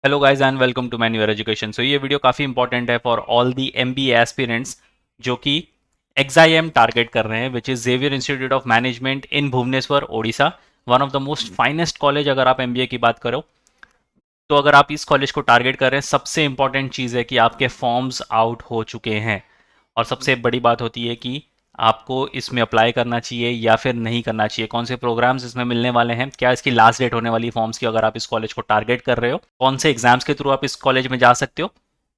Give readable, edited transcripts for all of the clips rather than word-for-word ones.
Hello guys and welcome to मैन्यूअर education. So ये video काफ़ी इंपॉर्टेंट है for all the MBA aspirants जो कि एक्साइएम टारगेट कर रहे हैं, which is Xavier Institute of Management in Bhubaneswar Odisha. One of the most finest college अगर आप एमबीए की बात करो तो अगर आप इस कॉलेज को टारगेट कर रहे हैं, सबसे इंपॉर्टेंट चीज़ है कि आपके फॉर्म्स आउट हो चुके हैं। और सबसे बड़ी बात होती है कि आपको इसमें अप्लाई करना चाहिए या फिर नहीं करना चाहिए, कौन से प्रोग्राम्स इसमें मिलने वाले हैं, क्या इसकी लास्ट डेट होने वाली फॉर्म्स की अगर आप इस कॉलेज को टारगेट कर रहे हो, कौन से एग्जाम्स के थ्रू आप इस कॉलेज में जा सकते हो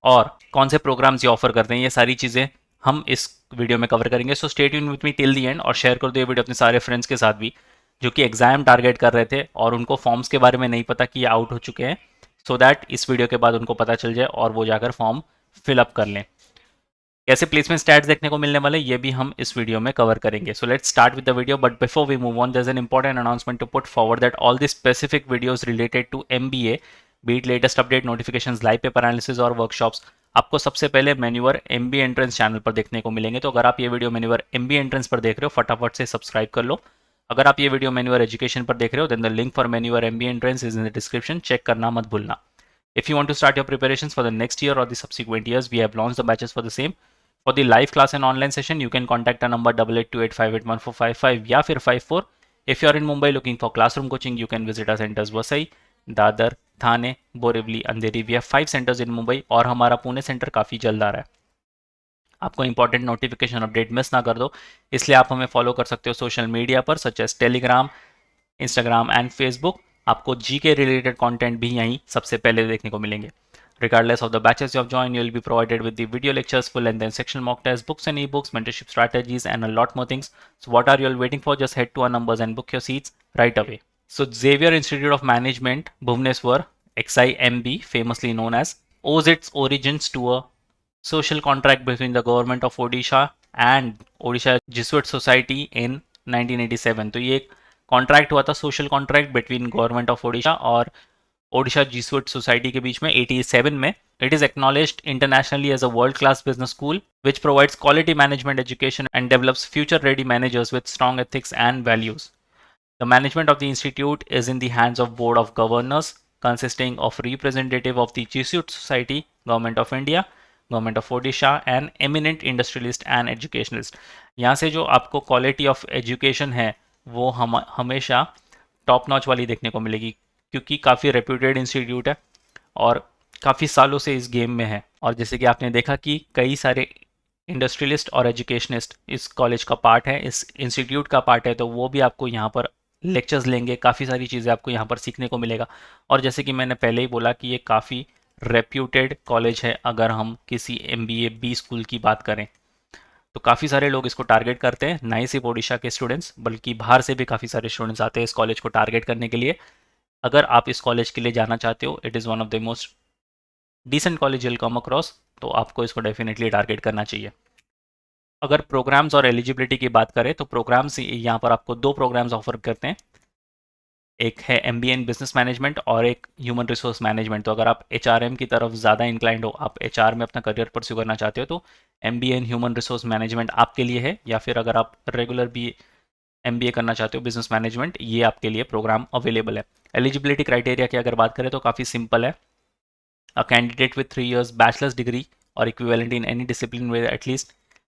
और कौन से प्रोग्राम्स ये ऑफर करते हैं, ये सारी चीज़ें हम इस वीडियो में कवर करेंगे। सो stay tune with me till the and और शेयर कर दो ये वीडियो अपने सारे फ्रेंड्स के साथ भी जो कि एग्जाम टारगेट कर रहे थे और उनको फॉर्म्स के बारे में नहीं पता कि ये आउट हो चुके हैं, सो दैट इस वीडियो के बाद उनको पता चल जाए और वो जाकर फॉर्म फिलअप कर लें। कैसे प्लेसमेंट स्टैट्स देखने को मिलने वाले ये भी हम इस वीडियो में कवर करेंगे। So let's start with the video, but before we move on there is an important announcement to put forward that all the specific videos related to MBA, be it latest update, notifications, live paper analysis और workshops आपको सबसे पहले मेन्यूअर MBA entrance channel पर देखने को मिलेंगे। तो अगर आप ये वीडियो मेन्यूअर एमबीए एंट्रेंस पर देख रहे हो, फटाफट से सब्सक्राइब कर लो। अगर आप ये वीडियो मेन्यूअर एजुकेशन पर देख रहे हो, देन द लिंक फॉर मेन्यूअर MBA entrance is in the description, check करना मत भूलना। If you want to start your preparations for the next year or the subsequent years, we have launched the batches for the same. For the live class and online session, you can contact our number 8828581455 या फिर 54. If you are in Mumbai looking for classroom coaching, you can visit our centers Vasai, Dadar, Thane, Borivali, Andheri. We have 5 centres in Mumbai और हमारा Pune centre काफ़ी जल्द आ रहा है। आपको important notification update miss ना कर दो, इसलिए आप हमें फॉलो कर सकते हो सोशल मीडिया पर such as Telegram, Instagram and Facebook. आपको जी के रिलेटेड कंटेंट भी यहीं सबसे पहले देखने को मिलेंगे। Regardless of the batches you have joined, you will be provided with the video lectures, full and then sectional mock tests, books and ebooks, mentorship strategies, and a lot more things. So what are you all waiting for? Just head to our numbers and book your seats right away. So Xavier Institute of Management, Bhubaneswar, XIMB, famously known as, owes its origins to a social contract between the government of Odisha and Odisha Jesuit Society in 1987। तो ये एक contract हुआ था, social contract between government of Odisha और Odisha Jesuit society के बीच में 87 में। It is acknowledged internationally as a world class business school which provides quality management education and develops future ready managers with strong ethics and values. The management of the institute is in the hands of Board of Governors consisting of representative of the Jesuit Society, Government of India, Government of Odisha and eminent industrialist and educationalist। यहाँ से जो आपको quality of education है वो हमेशा top notch वाली देखने को मिलेगी, क्योंकि काफ़ी रेप्यूटेड इंस्टीट्यूट है और काफ़ी सालों से इस गेम में है। और जैसे कि आपने देखा कि कई सारे इंडस्ट्रियलिस्ट और एजुकेशनिस्ट इस कॉलेज का पार्ट है, इस इंस्टीट्यूट का पार्ट है, तो वो भी आपको यहाँ पर लेक्चर्स लेंगे, काफ़ी सारी चीज़ें आपको यहाँ पर सीखने को मिलेगा। और जैसे कि मैंने पहले ही बोला कि ये काफ़ी रेप्यूटेड कॉलेज है अगर हम किसी एमबीए बी स्कूल की बात करें, तो काफ़ी सारे लोग इसको टारगेट करते हैं, ना ही सिर्फ ओडिशा के स्टूडेंट्स बल्कि बाहर से भी काफ़ी सारे स्टूडेंट्स आते हैं इस कॉलेज को टारगेट करने के लिए। अगर आप इस कॉलेज के लिए जाना चाहते हो, it is one of the most decent college will come across, तो आपको इसको डेफिनेटली टारगेट करना चाहिए। अगर प्रोग्राम्स और एलिजिबिलिटी की बात करें तो प्रोग्राम्स यहाँ पर आपको 2 प्रोग्राम्स ऑफर करते हैं, एक है एमबीए इन बिजनेस मैनेजमेंट और एक ह्यूमन रिसोर्स मैनेजमेंट। तो अगर आप एचआरएम की तरफ ज़्यादा इंक्लाइंड हो, आप एचआर में अपना करियर परस्यू करना चाहते हो, तो MBA in human resource management आपके लिए है, या फिर अगर आप रेगुलर बी एमबीए करना चाहते हो बिजनेस मैनेजमेंट, ये आपके लिए प्रोग्राम अवेलेबल है। एलिजिबिलिटी क्राइटेरिया की अगर बात करें तो काफ़ी सिंपल है। A candidate with 3 years bachelor's degree or equivalent in any discipline with at least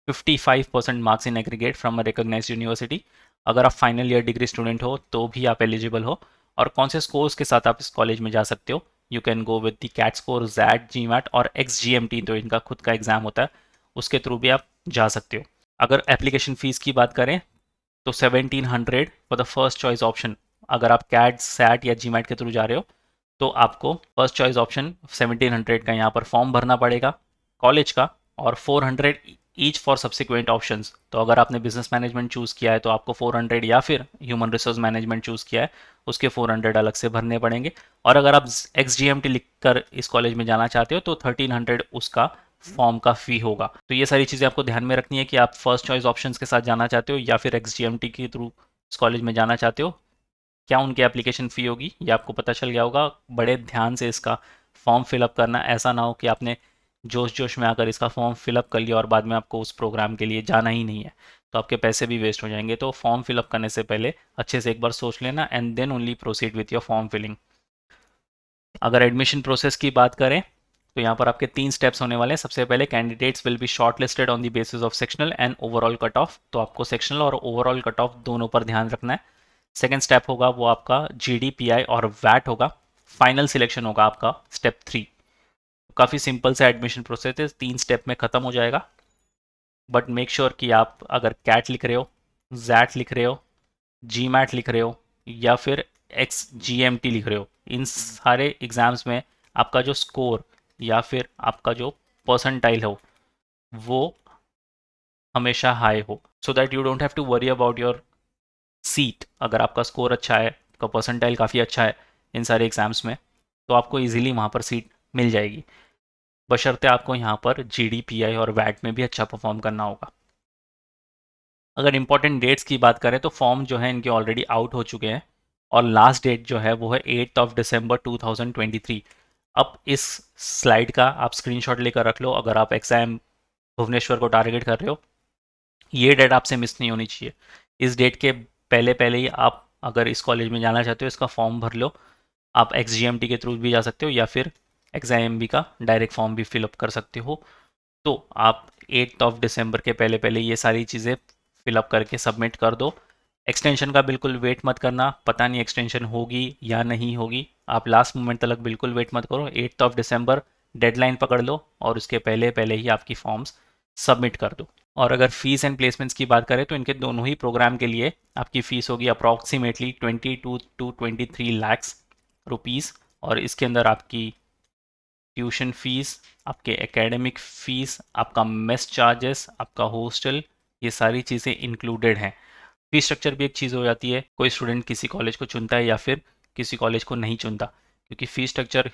55% marks in aggregate from a recognised university. अगर आप फाइनल ईयर डिग्री स्टूडेंट हो तो भी आप एलिजिबल हो। और कौन से स्कोर्स के साथ आप इस कॉलेज में जा सकते हो, you can go with the CAT score, XAT, GMAT और XGMT, तो इनका खुद का एग्जाम होता है, उसके थ्रू भी आप जा सकते हो। अगर एप्लीकेशन फ़ीस की बात करें तो 1700 for the first choice option. अगर आप कैट, सैट या जीमैट के थ्रू जा रहे हो तो आपको फर्स्ट चॉइस ऑप्शन 1700 का यहाँ पर फॉर्म भरना पड़ेगा कॉलेज का, और 400 ईच फॉर सब्सिक्वेंट ऑप्शंस। तो अगर आपने बिजनेस मैनेजमेंट चूज़ किया है तो आपको 400, या फिर ह्यूमन रिसोर्स मैनेजमेंट चूज़ किया है उसके 400 अलग से भरने पड़ेंगे। और अगर आप XGMT लिखकर इस कॉलेज में जाना चाहते हो तो 1300 उसका फॉर्म का फ़ी होगा। तो ये सारी चीज़ें आपको ध्यान में रखनी है कि आप फर्स्ट चॉइस ऑप्शंस के साथ जाना चाहते हो या फिर XGMT के थ्रू इस कॉलेज में जाना चाहते हो, क्या उनकी एप्लीकेशन फ़ी होगी ये आपको पता चल गया होगा। बड़े ध्यान से इसका फॉर्म फिलअप करना, ऐसा ना हो कि आपने जोश जोश में आकर इसका फॉर्म फिलअप कर लिया और बाद में आपको उस प्रोग्राम के लिए जाना ही नहीं है, तो आपके पैसे भी वेस्ट हो जाएंगे। तो फॉर्म फिलअप करने से पहले अच्छे से एक बार सोच लेना and then only proceed with your form filling. अगर एडमिशन प्रोसेस की बात करें तो यहाँ पर आपके 3 स्टेप्स होने वाले हैं। सबसे पहले candidates will be shortlisted on the basis of sectional and overall cut off, तो आपको सेक्शनल और ओवरऑल कट ऑफ दोनों पर ध्यान रखना है। सेकेंड स्टेप होगा वो आपका GDPI और वैट होगा। फाइनल सिलेक्शन होगा आपका स्टेप 3। काफ़ी सिंपल सा एडमिशन प्रोसेस है, 3 स्टेप में ख़त्म हो जाएगा। बट मेक श्योर कि आप अगर कैट लिख रहे हो, जैट लिख रहे हो, GMAT लिख रहे हो या फिर XGMT लिख रहे हो, इन सारे एग्ज़ाम्स में आपका जो स्कोर या फिर आपका जो परसेंटाइल हो वो हमेशा हाई हो, so that you don't have to worry about your seat. अगर आपका स्कोर अच्छा है, आपका परसेंटाइल काफ़ी अच्छा है इन सारे एग्ज़ाम्स में, तो आपको इजीली वहाँ पर सीट मिल जाएगी, बशर्ते आपको यहाँ पर GDPI और वैट में भी अच्छा परफॉर्म करना होगा। अगर इंपॉर्टेंट डेट्स की बात करें तो फॉर्म जो है इनके ऑलरेडी आउट हो चुके हैं और लास्ट डेट जो है वो है 8 दिसंबर 2023। अब इस स्लाइड का आप स्क्रीनशॉट लेकर रख लो अगर आप एग्जाम भुवनेश्वर को टारगेट कर रहे हो। ये डेट आपसे मिस नहीं होनी चाहिए। इस डेट के पहले पहले ही आप अगर इस कॉलेज में जाना चाहते हो इसका फॉर्म भर लो। आप XGMT के थ्रू भी जा सकते हो या फिर XIMB का डायरेक्ट फॉर्म भी फिलअप कर सकते हो। तो आप 8 दिसंबर के पहले पहले ये सारी चीज़ें फिलअप करके सबमिट कर दो। एक्सटेंशन का बिल्कुल वेट मत करना, पता नहीं एक्सटेंशन होगी या नहीं होगी, आप लास्ट मोमेंट तक बिल्कुल वेट मत करो। 8 दिसंबर डेडलाइन पकड़ लो और उसके पहले पहले ही आपकी फॉर्म्स सबमिट कर दो। और अगर फीस एंड प्लेसमेंट्स की बात करें तो इनके दोनों ही प्रोग्राम के लिए आपकी फ़ीस होगी अप्रॉक्सीमेटली 22 to 23 लाख रुपीज़। और इसके अंदर आपकी ट्यूशन फीस, आपके एकेडमिक फ़ीस, आपका मेस चार्जेस, आपका हॉस्टल, ये सारी चीज़ें इंक्लूडेड हैं। फ़ीस स्ट्रक्चर भी एक चीज़ हो जाती है, कोई स्टूडेंट किसी कॉलेज को चुनता है या फिर किसी कॉलेज को नहीं चुनता, क्योंकि फ़ीस स्ट्रक्चर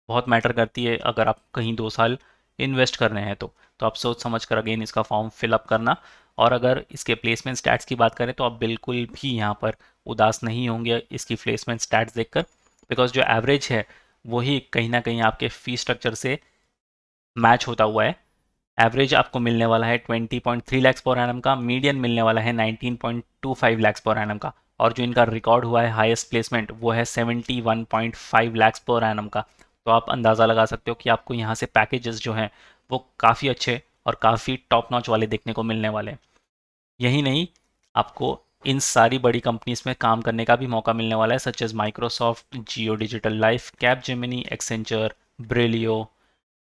बहुत मैटर करती है। अगर आप कहीं 2 साल इन्वेस्ट कर रहे हैं तो आप सोच समझ कर अगेन इसका फॉर्म फिलअप करना। और अगर इसके प्लेसमेंट स्टैट्स की बात करें तो आप बिल्कुल भी यहाँ पर उदास नहीं होंगे इसकी प्लेसमेंट स्टैट्स देखकर, बिकॉज जो एवरेज है वही कहीं ना कहीं आपके फ़ीस स्ट्रक्चर से मैच होता हुआ है। एवरेज आपको मिलने वाला है 20.3 लाख पर एनम का, मीडियन मिलने वाला है 19.25 लाख पर एनम का, और जो इनका रिकॉर्ड हुआ है हाईएस्ट प्लेसमेंट वो है 71.5 लाख पर एनम का। तो आप अंदाज़ा लगा सकते हो कि आपको यहाँ से पैकेजेस जो हैं वो काफ़ी अच्छे और काफ़ी टॉप नॉच वाले देखने को मिलने वाले हैं। यही नहीं, आपको इन सारी बड़ी कंपनीज में काम करने का भी मौका मिलने वाला है, such as Microsoft, Jio digital life, Capgemini, Accenture, ब्रेलियो,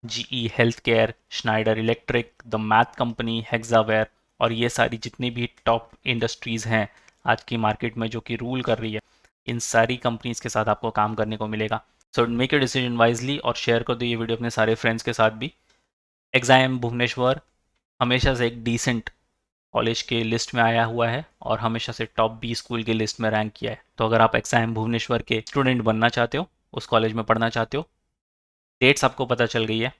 GE health care, Schneider Electric, the math company, Hexaware, और ये सारी जितनी भी टॉप इंडस्ट्रीज़ हैं आज की मार्केट में जो कि रूल कर रही है, इन सारी कंपनीज के साथ आपको काम करने को मिलेगा। So make your decision wisely और शेयर कर दो ये वीडियो अपने सारे फ्रेंड्स के साथ भी। एग्जाम भुवनेश्वर हमेशा से एक डिसेंट कॉलेज के लिस्ट में आया हुआ है और हमेशा से टॉप 20 स्कूल की लिस्ट में रैंक किया है। तो अगर आप एग्जाम भुवनेश्वर के स्टूडेंट बनना चाहते हो, उस कॉलेज में पढ़ना चाहते हो, डेट्स आपको पता चल गई है।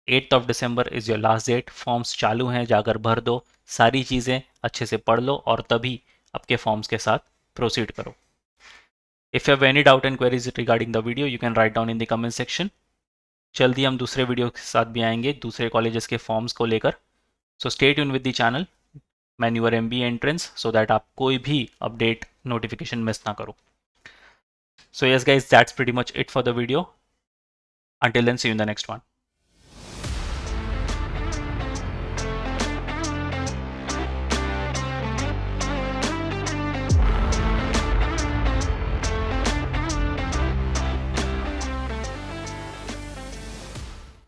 8 December is your last date. Forms चालू हैं, जाकर भर दो, सारी चीज़ें अच्छे से पढ़ लो और तभी आपके फॉर्म्स के साथ प्रोसीड करो। If you have any doubt and queries regarding the video you can write down in the comment section. जल्दी हम दूसरे वीडियो के साथ भी आएंगे दूसरे कॉलेजेस के फॉर्म्स को लेकर। So stay tune with the channel man your MBA entrance, so that आप कोई भी अपडेट नोटिफिकेशन मिस ना करो। So yes guys, that's pretty much it for the video. Until then, see you in the next one.